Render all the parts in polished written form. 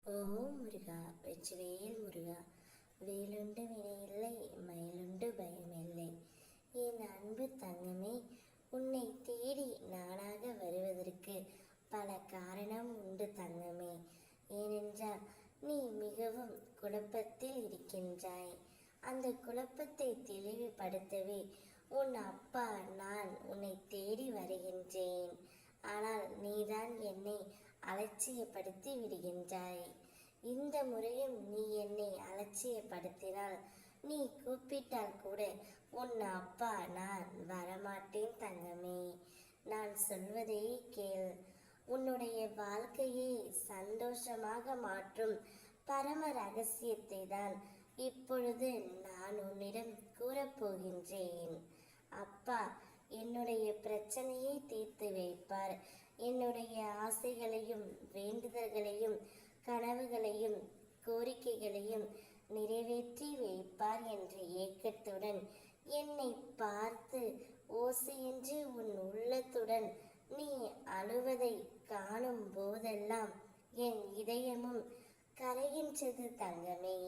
ஓம் முருகா வெற்றிவேல் முருகா, வேலுண்டு வினையில்லை மயிலுண்டு பயமில்லை. என் அன்பு தங்கமே, உன்னை தேடி நானாக வருவதற்கு பல காரணம் உண்டு தங்கமே. ஏனென்றால் நீ மிகவும் குழப்பத்தில் இருக்கின்றாய். அந்த குழப்பத்தை தெளிவுபடுத்தவே உன் அப்பா நான் உன்னை தேடி வருகின்றேன். ஆனால் நீதான் என்னை அலட்சியப்படுத்தி விடுகின்றாய். இந்த முறையும் நீ என்னை அலட்சியப்படுத்தினால், நீ கூப்பிட்டால் கூட உன் அப்பா நான் வரமாட்டேன் தங்கமே. நான் சொல்வதை கேள். உன்னுடைய வாழ்க்கையை சந்தோஷமாக மாற்றும் பரம ரகசியத்தை தான் இப்பொழுது நான் உன்னிடம் கூறப்போகின்றேன். அப்பா என்னுடைய பிரச்சனையை தீர்த்து வைப்பார். என்னுடைய ஆசைகளையும் வேண்டுதல்களையும் கனவுகளையும் கோரிக்கைகளையும் நிறைவேற்றி வைப்பார் என்ற ஏக்கத்துடன் என்னை பார்த்து ஓசையின்றி உன் உள்ளத்துடன் நீ அழுவதை காணும் போதெல்லாம் என் இதயமும் கரைகின்றது தங்கமே.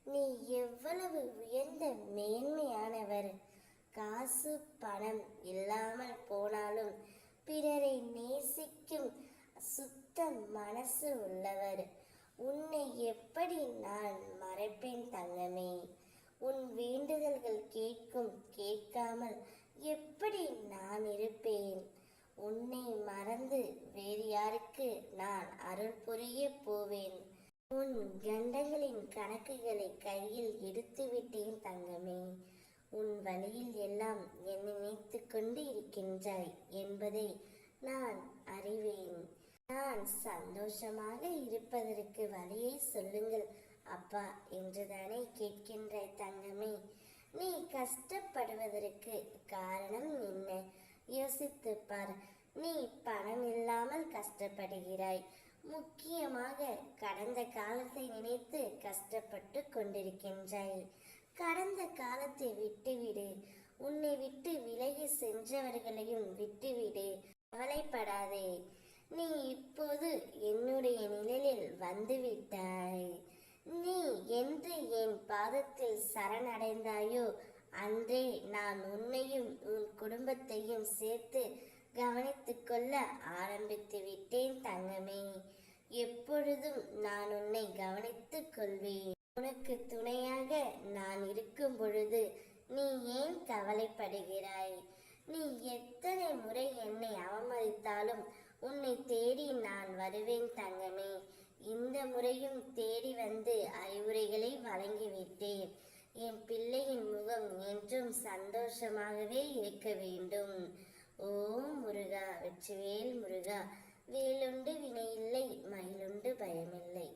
நீ எவ்வளவு உயர்ந்த மேன்மையானவர். காசு பணம் இல்லாமல் போனாலும் பிறரை நேசிக்கும் சுத்த மனசு உள்ளவர். உன்னை எப்படி நான் மறைப்பேன் தங்கமே? உன் வேண்டுதல்கள் கேட்காமல் எப்படி நான் இருப்பேன்? உன்னை மறந்து வேறு யாருக்கு நான் அருள் புரிய போவேன்? உன் கண்டங்களின் கணக்குகளை கையில் எடுத்து விட்டேன் தங்கமே. உன் வழியில் எல்லாம் என்னை நினைத்து கொண்டு இருக்கின்றாய் என்பதை நான் அறிவேன். நான் சந்தோஷமாக இருப்பதற்கு வழியை சொல்லுங்கள் அப்பா என்றுதானே கேட்கின்றாய் தங்கமே. நீ கஷ்டப்படுவதற்கு காரணம் என்ன? யோசித்து பார். நீ பணம் இல்லாமல் கஷ்டப்படுகிறாய். முக்கியமாக கடந்த காலத்தை நினைத்து கஷ்டப்பட்டு கொண்டிருக்கின்றாய். கடந்த காலத்தை விட்டுவிடு. உன்னை விட்டு விலகி சென்றவர்களையும் விட்டுவிடு. கவலைப்படாதே. நீ இப்போது என்னுடைய நிழலில் வந்துவிட்டாய். நீ என்று என் பாதத்தில் சரணடைந்தாயோ அன்றே நான் உன்னையும் உன் குடும்பத்தையும் சேர்த்து கவனித்து கொள்ள ஆரம்பித்து விட்டேன் தங்கமே. எப்பொழுதும் நான் உன்னை கவனித்துக் கொள்வேன். உனக்கு துணையாக நான் இருக்கும் பொழுது நீ ஏன் கவலைப்படுகிறாய்? நீ எத்தனை முறை என்னை அவமதித்தாலும் உன்னை தேடி நான் வருவேன் தங்கமே. இந்த முறையும் தேடி வந்து அறிவுரைகளை வழங்கிவிட்டேன். என் பிள்ளையின் முகம் என்றும் சந்தோஷமாகவே இருக்க வேண்டும். ஓம் முருகா வெற்றிவேல் முருகா, வேலுண்டு வினையில்லை மயிலுண்டு பயமில்லை.